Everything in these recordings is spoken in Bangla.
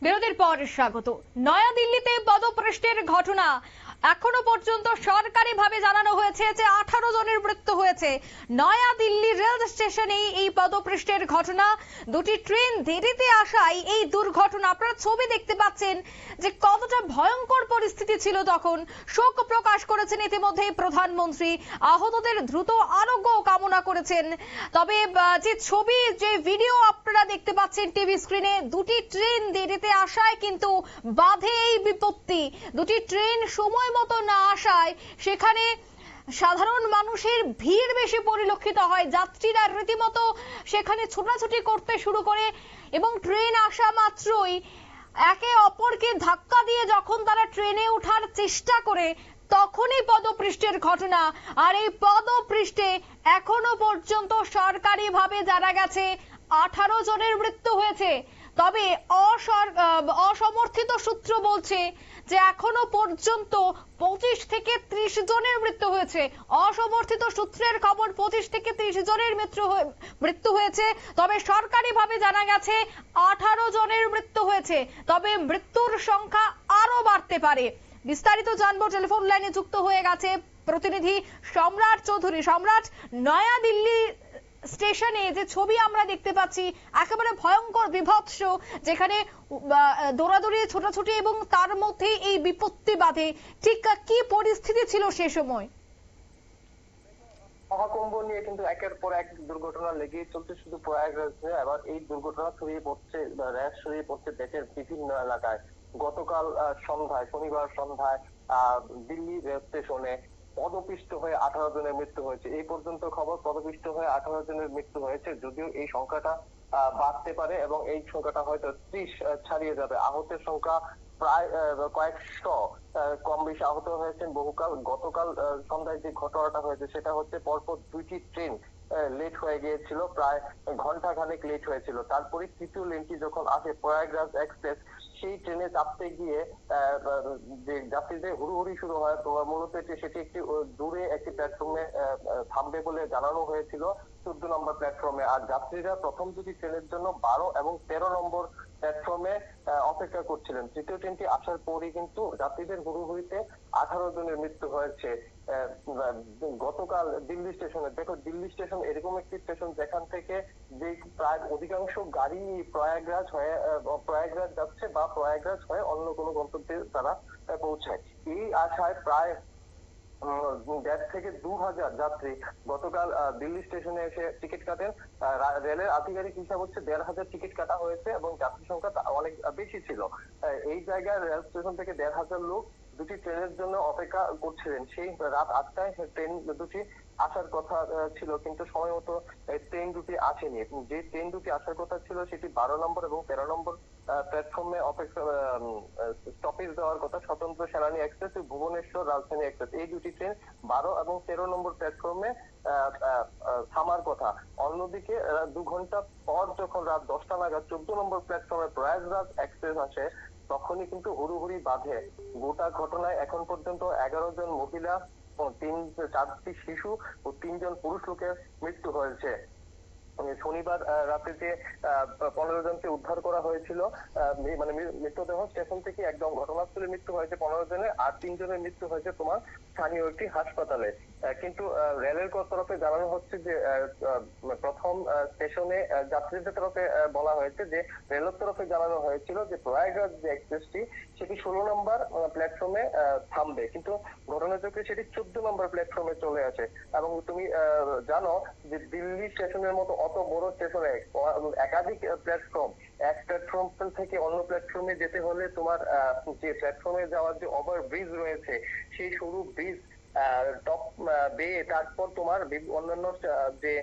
বিরতির পর স্বাগত। নয়াদিল্লিতে পদভ্রষ্টের ঘটনা এখনো পর্যন্ত সরকারিভাবে জানানো হয়েছে যে 18 জনের মৃত্যু হয়েছে। নয়াদিল্লি রেল স্টেশনে এই পদভ্রষ্টের ঘটনা, দুটি ট্রেন দেরিতে আসায় এই দুর্ঘটনা। আপনারা ছবি দেখতে পাচ্ছেন যে কতটা ভয়ঙ্কর পরিস্থিতি ছিল তখন। শোক প্রকাশ করেছেন ইতিমধ্যেই প্রধানমন্ত্রী, আহতদের দ্রুত আরোগ্য কামনা করেছেন। তবে যে ছবি, যে ভিডিও আপনারা দেখতে পাচ্ছেন টিভি স্ক্রিনে, দুটি ট্রেন দেরিতে আসায় কিন্তু বাধে এই বিপত্তি। দুটি ট্রেন সময় মতো না আসায় সেখানে সাধারণ মানুষের ভিড় বেশি পরিলক্ষিত হয়। যাত্রীরা রীতিমতো সেখানে ছোটাছুটি করতে শুরু করে এবং ট্রেন আসা মাত্রই একে অপরকে ধাক্কা দিয়ে যখন তারা ট্রেনে ওঠার চেষ্টা করে তখনই পদভ্রষ্টের ঘটনা। আর এই পদভ্রষ্টে এখনো পর্যন্ত সরকারিভাবে জানা গেছে 18 জনের মৃত্যু হয়েছে। তবে অসমর্থিত সূত্র বলছে যে এখনো পর্যন্ত 25 থেকে 30 জনের মৃত্যু হয়েছে। অসমর্থিত সূত্রের খবর 25 থেকে 30 জনের মৃত্যু হয়েছে। তবে সরকারিভাবে জানা গেছে 18 জনের মৃত্যু হয়েছে। তবে মৃত্যুর সংখ্যা আরো বাড়তে পারে। বিস্তারিত জানবো, টেলিফোন লাইনে যুক্ত হয়ে গেছে প্রতিনিধি সম্রাট চৌধুরী। সম্রাট, নয়াদিল্লি স্টেশনে যে ছবি আমরা দেখতে পাচ্ছি একেবারে ভয়ঙ্কর, বিভৎস, যেখানে দৌড়াদৌড়ি, ছোটাছুটি এবং তার মধ্যে এই বিপত্তি বাধে, ঠিক কি পরিস্থিতি ছিল সে সময়? মহাকুম্ভ নিয়ে কিন্তু একের পর এক দুর্ঘটনা লেগেই চলছে শুধু প্রয়াগরাজে। আবার এই দুর্ঘটনা ছড়িয়ে পড়ছে, র্যাশ ছড়িয়ে পড়ছে দেশের বিভিন্ন এলাকায়। গতকাল সন্ধ্যায়, শনিবার সন্ধ্যায় দিল্লি রেল স্টেশনে পদপিষ্ট হয়ে 18 জনের মৃত্যু হয়েছে। এই পর্যন্ত খবর, পদপিষ্ট হয়ে 18 জনের মৃত্যু হয়েছে। যদিও এই সংখ্যাটা বাড়তে পারে এবং এই সংখ্যাটা হয়তো 30 ছাড়িয়ে যাবে। আহতের সংখ্যা প্রায় কয়েকশো, কম বেশি আহত হয়েছেন বহুকাল। গতকাল সন্ধ্যায় যে ঘটনাটা হয়েছে সেটা হচ্ছে পরপর দুইটি ট্রেন লেট হয়ে গিয়েছিল, প্রায় ঘন্টা খানেক লেট হয়েছিল। তারপরে তৃতীয় লেনটি যখন আসে প্রয়াগরাজ এক্সপ্রেস, সেই ট্রেনে চাপতে গিয়ে যে যাত্রীদের হুড়োহুড়ি শুরু হয়। মূলত সেটি একটি দূরে একটি প্ল্যাটফর্মে থামবে বলে জানানো হয়েছিল, 14 নম্বর প্ল্যাটফর্মে। আর যাত্রীরা প্রথম দুটি ট্রেনের জন্য 12 এবং 13 নম্বর প্ল্যাটফর্মে অপেক্ষা করছিলেন। তৃতীয় ট্রেনটি আসার পরই কিন্তু যাত্রীদের হুড়োহুড়িতে 18 জনের মৃত্যু হয়েছে। গতকাল দিল্লি স্টেশনে, দেখো দিল্লি স্টেশন এরকম একটি স্টেশন যেখান থেকে যে প্রায় অধিকাংশ গাড়ি প্রয়াগরাজ যাচ্ছে বা প্রয়াগরাজ হয়ে অন্য কোনো গন্তব্যে তারা পৌঁছায়। এই আশায় প্রায় 1.5 থেকে 2,000 যাত্রী গতকাল দিল্লি স্টেশনে এসে টিকিট কাটেন। রেলের আধিকারিক হিসাব হচ্ছে 1,500 টিকিট কাটা হয়েছে এবং যাত্রী সংখ্যা অনেক বেশি ছিল। এই জায়গায় রেল স্টেশন থেকে 1,500 লোক দুটি ট্রেনের জন্য অপেক্ষা করছিলেন। সেই রাত 8টায় ট্রেন দুটি আসার কথা ছিল, কিন্তু সময় মতো ট্রেন দুটি আসেনি। যে ট্রেন দুটি আসার কথা ছিল সেটি 12 নম্বর এবং 13 নম্বর প্ল্যাটফর্মে অপেক্ষা স্টপেজ দেওয়ার কথা। স্বতন্ত্র সেনানী এক্সপ্রেস ও ভুবনেশ্বর রাজধানী এক্সপ্রেস, এই দুটি ট্রেন 12 এবং 13 নম্বর প্ল্যাটফর্মে থামার কথা। অন্যদিকে 2 ঘন্টা পর যখন রাত 10টা নাগাদ 14 নম্বর প্ল্যাটফর্মে প্রয়াগরাজ এক্সপ্রেস আসে, তখনই কিন্তু হুড়োহুড়ি বাঁধে। গোটা ঘটনায় এখন পর্যন্ত 11 জন মহিলা, 4টি শিশু ও 3 জন পুরুষ লোকের মৃত্যু হয়েছে। শনিবার রাতে যে 15 জনকে উদ্ধার করা হয়েছিল, মানে মৃতদেহ স্টেশন থেকে একদম ঘটনাস্থলে মৃত্যু হয়েছে 15 জনের, আর 3 জনের মৃত্যু হয়েছে তোমার স্থানীয় একটি হাসপাতালে। কিন্তু রেলের তরফে জানানো হচ্ছে যে প্রথম স্টেশনে যাত্রীদের তরফে বলা হয়েছে যে রেলের তরফে জানানো হয়েছিল যে প্রয়াগরাজ যে এক্সপ্রেসটি সেটি 16 নম্বর প্ল্যাটফর্মে থামবে, কিন্তু ঘটনাচক্রে সেটি 14 নম্বর প্ল্যাটফর্মে চলে আসে। এবং তুমি জানো যে দিল্লি স্টেশনের মতো অত বড় স্টেশনে একাধিক প্ল্যাটফর্ম, এক প্ল্যাটফর্ম থেকে অন্য প্ল্যাটফর্মে যেতে হলে তোমার যে প্ল্যাটফর্মে যাওয়ার যে ওভার ব্রিজ রয়েছে, সেই সরু ব্রিজ টপ বেয়ে তারপর তোমার অন্যান্য যে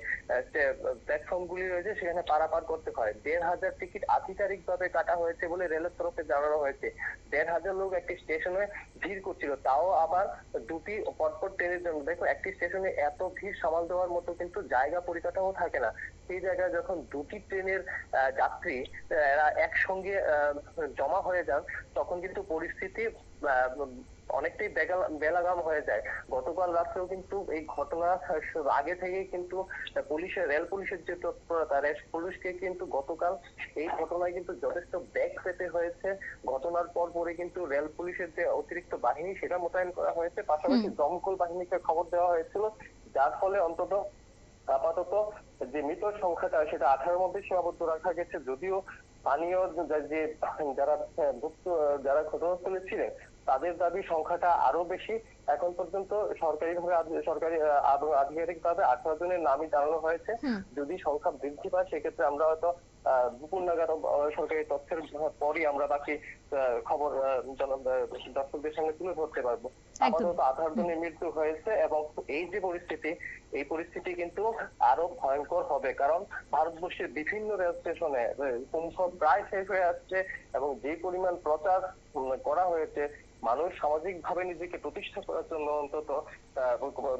প্ল্যাটফর্ম গুলি রয়েছে সেখানে পারাপার করতে হয়। 1,500 টিকিট আধিকারিক ভাবে কাটা হয়েছে বলে রেলের তরফে জানানো হয়েছে। 1,500 লোক একটি স্টেশনে ভিড় করছিল, তাও আবার দুটি পরপর ট্রেনের জন্য। দেখো একটি স্টেশনে এত ভিড় সামাল দেওয়ার মতো কিন্তু জায়গা পরিকাঠামো থাকে না। সেই জায়গায় যখন দুটি ট্রেনের যাত্রী একসঙ্গে জমা হয়ে যান, তখন কিন্তু পরিস্থিতি অনেকটাই বেলাগাম হয়ে যায়। গতকাল রাত্রেও কিন্তু এই ঘটনা আগে থেকেই কিন্তু রেল পুলিশের যে তৎপরতা, রেল পুলিশকে কিন্তু গতকাল এই ঘটনায় কিন্তু যথেষ্ট ব্যাক পেতে হয়েছে। ঘটনার পরপরই কিন্তু রেল পুলিশের যে অতিরিক্ত বাহিনী সেটা মোতায়েন করা হয়েছে, পাশাপাশি দমকল বাহিনীকে খবর দেওয়া হয়েছিল, যার ফলে অন্তত আপাতত যে মৃত সংখ্যাটা সেটা 18-র মধ্যে সীমাবদ্ধ রাখা গেছে। যদিও স্থানীয় যারা ঘটনাস্থলে ছিলেন তাদের দাবি সংখ্যাটা আরো বেশি। এখন পর্যন্ত সরকারি আধিকারিকভাবে 18 জনের নামই জানানো হয়েছে। যদি সংখ্যা বৃদ্ধি পায় সেক্ষেত্রে আমরা হয়তো দুপুর নাগাদ সরকারি তথ্যের পরই আমরা বাকি খবর দর্শকদের সামনে তুলে ধরতে পারবো। আপাতত 18 জনের মৃত্যু হয়েছে এবং এই যে পরিস্থিতি কিন্তু আরো ভয়ঙ্কর হবে, কারণ ভারতবর্ষের বিভিন্ন রেল স্টেশনে কুম্ভ প্রায় শেষ হয়ে আসছে এবং যে পরিমাণ প্রচার করা হয়েছে, মানুষ সামাজিক ভাবে নিজেকে প্রতিষ্ঠা করার জন্য অন্তত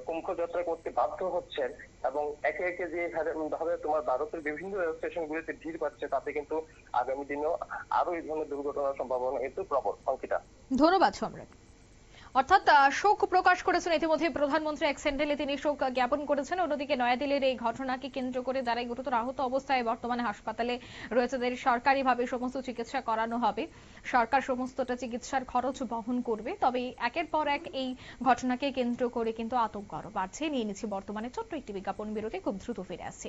কুম্ভ যাত্রা করতে বাধ্য হচ্ছেন এবং একে একে যে ভাবে তোমার ভারতের বিভিন্ন রেল স্টেশন গুলিতে ভিড় পাচ্ছে, তাতে কিন্তু আগামী দিনেও আরো এই ধরনের দুর্ঘটনার সম্ভাবনা কিন্তু প্রবল। অঙ্কিতা, ধন্যবাদ সম্রাট। অর্থাৎ শোক প্রকাশ করেছেন ইতিমধ্যে প্রধানমন্ত্রী, এক সেন্টেলে তিনি শোক জ্ঞাপন করেছেন। অন্যদিকে নয়াদিল্লির এই ঘটনাকে কেন্দ্র করে যারাই গুরুতর আহত অবস্থায় বর্তমানে হাসপাতালে রয়েছে তাদের সরকারিভাবে সমস্ত চিকিৎসা করানো হবে, সরকার সমস্তটা চিকিৎসার খরচ বহন করবে। তবে একের পর এক এই ঘটনাকে কেন্দ্র করে কিন্তু আতঙ্ক আরো বাড়ছে। নিয়ে নিচ্ছি বর্তমানে ছোট্ট একটি বিজ্ঞাপন বিরতি, খুব দ্রুত ফিরে আসছে।